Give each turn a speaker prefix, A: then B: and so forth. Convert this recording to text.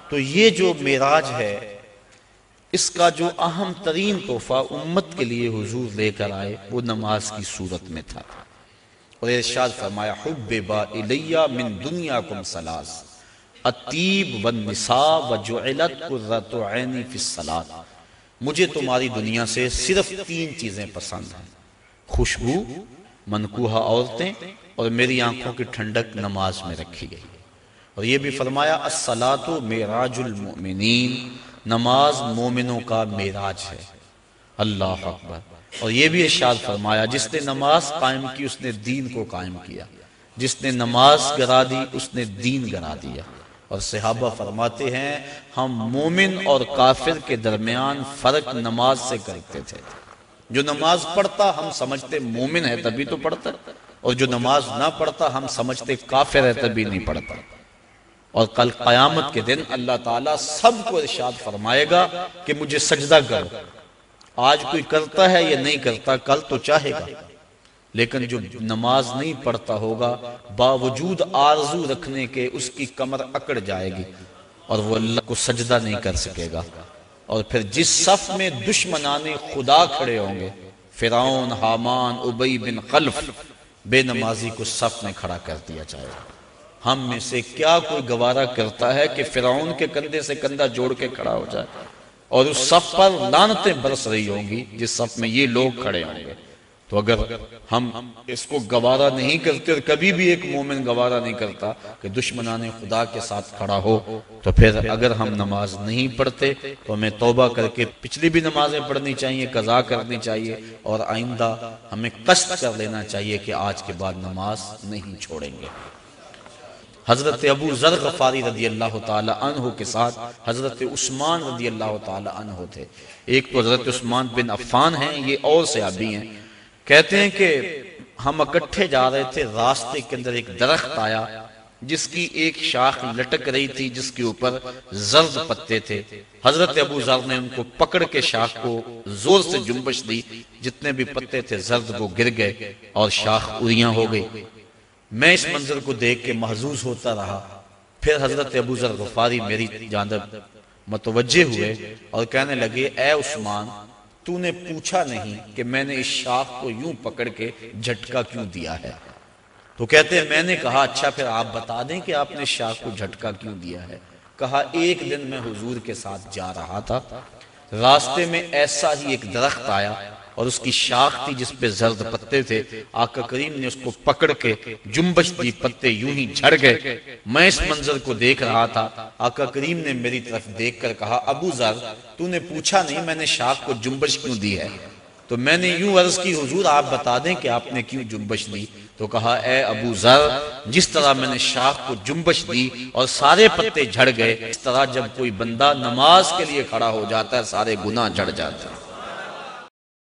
A: تو یہ جو معراج ہے اس کا جو اہم ترین تحفہ امت کے لیے حضور لے کر آئے وہ نماز کی صورت میں تھا، اور ارشاد فرمایا حبب الی من دنیاکم ثلاث الطیب والنساء وجعلت قرۃ عینی فی الصلاۃ، مجھے تمہاری دنیا سے صرف 3 چیزیں پسند ہیں، خوشبو، منکوحہ عورتیں، اور میری آنکھوں کی ٹھنڈک نماز میں رکھی گئی۔ اور یہ بھی فرمایا الصلاۃ معراج المؤمنین، نماز مومنوں کا معراج ہے۔ اللہ اکبر۔ اور یہ بھی ارشاد فرمایا جس نے نماز قائم کی اس نے دین کو قائم کیا، جس نے نماز گرا دی اس نے دین گرا دیا۔ اور صحابہ فرماتے ہیں ہم مومن اور کافر کے درمیان فرق نماز سے کرتے تھے، جو نماز پڑھتا ہم سمجھتے مومن ہے تبھی تو پڑھتا، اور جو نماز نہ پڑھتا ہم سمجھتے کافر ہے تبھی نہیں پڑھتا۔ اور کل قیامت کے دن اللہ تعالیٰ سب کو ارشاد فرمائے گا کہ مجھے سجدہ کرو۔ آج کوئی کرتا ہے یا نہیں کرتا، کل تو چاہے گا، لیکن جو نماز نہیں پڑھتا ہوگا باوجود آرزو رکھنے کے اس کی کمر اکڑ جائے گی اور وہ اللہ کو سجدہ نہیں کر سکے گا۔ اور پھر جس صف میں دشمنان خدا کھڑے ہوں گے، فرعون، حامان، ابی بن خلف، بے نمازی کو صف میں کھڑا کر دیا جائے گا۔ ہم میں سے کیا کوئی گوارا کرتا ہے کہ فرعون کے کندھے سے کندھا جوڑ کے کھڑا ہو جائے اور اس صف پر لعنتیں برس رہی ہوں گی جس صف میں یہ لوگ کھڑے ہوں گے؟ تو اگر ہم اس کو گوارا نہیں کرتے، اور کبھی بھی ایک مومن گوارا نہیں کرتا کہ دشمنان خدا کے ساتھ کھڑا ہو، تو پھر اگر ہم نماز نہیں پڑھتے تو ہمیں توبہ کر کے پچھلی بھی نمازیں پڑھنی چاہیے، قضا کرنی چاہیے، اور آئندہ ہمیں قصد کر لینا چاہیے کہ آج کے بعد نماز نہیں چھوڑیں گے۔ حضرت ابو ذر غفاری رضی اللہ تعالی عنہ کے ساتھ حضرت عثمان رضی اللہ تعالی عنہ تھے۔ ایک تو حضرت عثمان بن عفان ہیں، یہ اور صحابی ہیں۔ کہتے ہیں کہ ہم اکٹھے جا رہے تھے، راستے کے اندر ایک درخت آیا جس کی ایک شاخ لٹک رہی تھی جس کے اوپر زرد پتے تھے۔ حضرت ابو ذر نے ان کو پکڑ کے شاخ کو زور سے جنبش دی، جتنے بھی پتے تھے زرد وہ گر گئے اور شاخ اریاں ہو گئی۔ میں اس منظر کو دیکھ کے محظوظ ہوتا رہا۔ پھر حضرت ابو ذر غفاری میری جانب متوجہ ہوئے اور کہنے لگے اے عثمان، تو نے پوچھا نہیں کہ میں نے اس شاخ کو یوں پکڑ کے جھٹکا کیوں دیا ہے؟ تو کہتے ہیں میں نے کہا اچھا پھر آپ بتا دیں کہ آپ نے شاخ کو جھٹکا کیوں دیا ہے۔ کہا ایک دن میں حضور کے ساتھ جا رہا تھا، راستے میں ایسا ہی ایک درخت آیا اور اس کی شاخ تھی جس پہ زرد پتے تھے، آقا کریم نے اس کو پکڑ کے جنبش دی، پتے یوں ہی جھڑ گئے۔ میں اس منظر کو دیکھ رہا تھا، آقا کریم نے میری طرف دیکھ کر کہا ابو ذر تو نے پوچھا نہیں میں نے شاخ کو جنبش کیوں دی ہے؟ تو میں نے یوں عرض کی حضور آپ بتا دیں کہ آپ نے کیوں جنبش دی؟ تو کہا اے ابو ذر جس طرح میں نے شاخ کو جنبش دی اور سارے پتے جھڑ گئے، اس طرح جب کوئی بندہ نماز کے لیے کھڑا ہو جاتا ہے سارے گناہ جھڑ جاتے ہیں۔